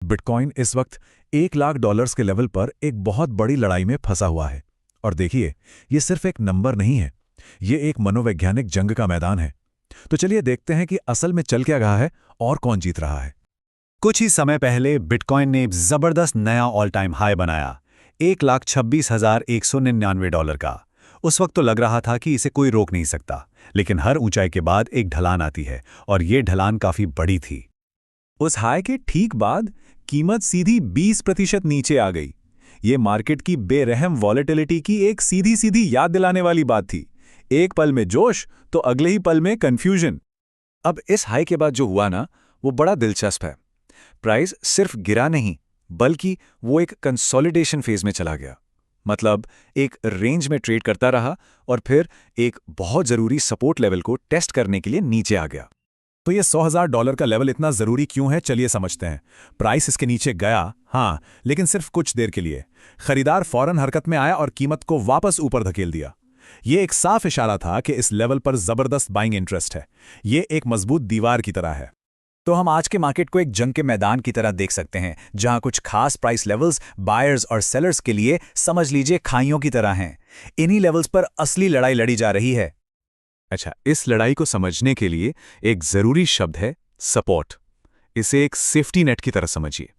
Bitcoin इस वक्त $1 लाख के लेवल पर एक बहुत बड़ी लड़ाई में फंसा हुआ है। और देखिए, ये सिर्फ एक नंबर नहीं है, ये एक मनोवैज्ञानिक जंग का मैदान है। तो चलिए देखते हैं कि असल में चल क्या रहा है और कौन जीत रहा है। कुछ ही समय पहले बिटकॉइन ने जबरदस्त नया ऑल टाइम हाई बनाया, $1,26,199 का। उस वक्त तो लग रहा था कि इसे कोई रोक नहीं सकता, लेकिन हर ऊंचाई के बाद एक ढलान आती है, और ये ढलान काफी बड़ी थी। उस हाई के ठीक बाद कीमत सीधी 20% नीचे आ गई। ये मार्केट की बेरहम वॉलेटिलिटी की एक सीधी सीधी याद दिलाने वाली बात थी। एक पल में जोश तो अगले ही पल में कंफ्यूजन। अब इस हाई के बाद जो हुआ ना, वो बड़ा दिलचस्प है। प्राइस सिर्फ गिरा नहीं, बल्कि वो एक कंसोलिडेशन फेज में चला गया। मतलब एक रेंज में ट्रेड करता रहा और फिर एक बहुत जरूरी सपोर्ट लेवल को टेस्ट करने के लिए नीचे आ गया। तो ये $100,000 का लेवल इतना जरूरी क्यों है, चलिए समझते हैं। प्राइस इसके नीचे गया, हाँ, लेकिन सिर्फ कुछ देर के लिए। खरीदार फौरन हरकत में आया और कीमत को वापस ऊपर धकेल दिया। ये एक साफ इशारा था कि इस लेवल पर जबरदस्त बाइंग इंटरेस्ट है। ये एक मजबूत दीवार की तरह है। तो हम आज के मार्केट को एक जंग के मैदान की तरह देख सकते हैं, जहां कुछ खास प्राइस लेवल्स बायर्स और सेलर्स के लिए समझ लीजिए खाइयों की तरह हैं। इन्हीं लेवल्स पर असली लड़ाई लड़ी जा रही है। अच्छा, इस लड़ाई को समझने के लिए एक जरूरी शब्द है सपोर्ट। इसे एक सेफ्टी नेट की तरह समझिए।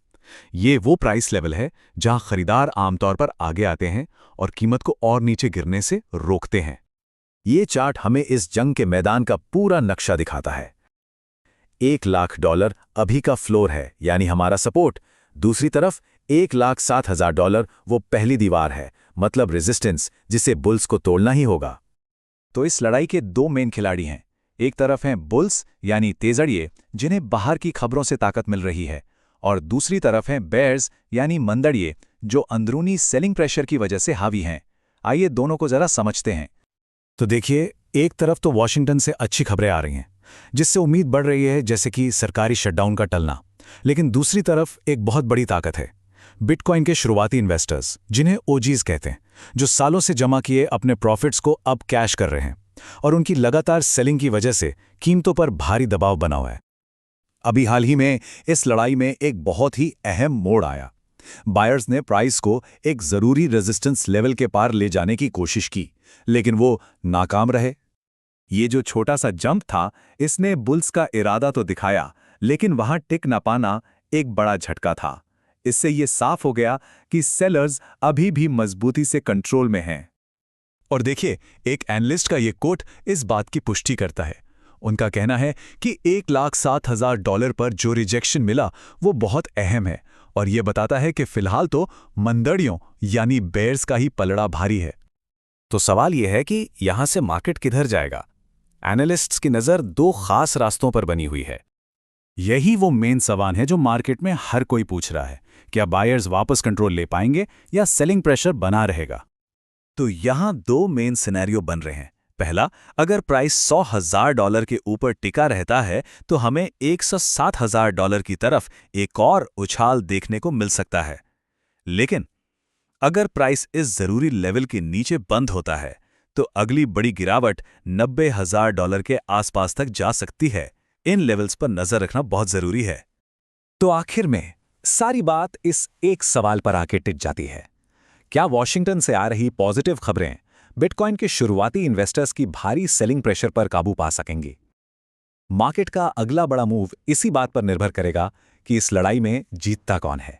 ये वो प्राइस लेवल है जहां खरीदार आमतौर पर आगे आते हैं और कीमत को और नीचे गिरने से रोकते हैं। ये चार्ट हमें इस जंग के मैदान का पूरा नक्शा दिखाता है। $1,00,000 अभी का फ्लोर है, यानी हमारा सपोर्ट। दूसरी तरफ $1,07,000 वो पहली दीवार है, मतलब रेजिस्टेंस, जिसे बुल्स को तोड़ना ही होगा। तो इस लड़ाई के दो मेन खिलाड़ी हैं। एक तरफ हैं बुल्स यानी तेजड़िए, जिन्हें बाहर की खबरों से ताकत मिल रही है, और दूसरी तरफ हैं बेयर्स यानी मंदड़िए, जो अंदरूनी सेलिंग प्रेशर की वजह से हावी हैं। आइए दोनों को जरा समझते हैं। तो देखिए, एक तरफ तो वॉशिंगटन से अच्छी खबरें आ रही हैं, जिससे उम्मीद बढ़ रही है, जैसे कि सरकारी शटडाउन का टलना। लेकिन दूसरी तरफ एक बहुत बड़ी ताकत है, बिटकॉइन के शुरुआती इन्वेस्टर्स, जिन्हें ओजीज कहते हैं, जो सालों से जमा किए अपने प्रॉफिट्स को अब कैश कर रहे हैं, और उनकी लगातार सेलिंग की वजह से कीमतों पर भारी दबाव बना हुआ है। अभी हाल ही में इस लड़ाई में एक बहुत ही अहम मोड़ आया। बायर्स ने प्राइस को एक जरूरी रेजिस्टेंस लेवल के पार ले जाने की कोशिश की, लेकिन वो नाकाम रहे। ये जो छोटा सा जंप था, इसने बुल्स का इरादा तो दिखाया, लेकिन वहां टिक ना पाना एक बड़ा झटका था। इससे ये साफ हो गया कि सेलर्स अभी भी मजबूती से कंट्रोल में हैं। और देखिए, एक एनालिस्ट का ये कोट इस बात की पुष्टि करता है। उनका कहना है कि $1,07,000 पर जो रिजेक्शन मिला वो बहुत अहम है, और ये बताता है कि फिलहाल तो मंदड़ियों यानी बेयर्स का ही पलड़ा भारी है। तो सवाल यह है कि यहां से मार्केट किधर जाएगा? एनालिस्ट्स की नज़र दो खास रास्तों पर बनी हुई है। यही वो मेन सवाल है जो मार्केट में हर कोई पूछ रहा है। क्या बायर्स वापस कंट्रोल ले पाएंगे या सेलिंग प्रेशर बना रहेगा? तो यहां दो मेन सिनेरियो बन रहे हैं। पहला, अगर प्राइस $100,000 के ऊपर टिका रहता है तो हमें $107,000 की तरफ एक और उछाल देखने को मिल सकता है। लेकिन अगर प्राइस इस जरूरी लेवल के नीचे बंद होता है तो अगली बड़ी गिरावट $90,000 के आसपास तक जा सकती है। इन लेवल्स पर नजर रखना बहुत जरूरी है। तो आखिर में सारी बात इस एक सवाल पर आके टिक जाती है, क्या वॉशिंगटन से आ रही पॉजिटिव खबरें बिटकॉइन के शुरुआती इन्वेस्टर्स की भारी सेलिंग प्रेशर पर काबू पा सकेंगी? मार्केट का अगला बड़ा मूव इसी बात पर निर्भर करेगा कि इस लड़ाई में जीतता कौन है।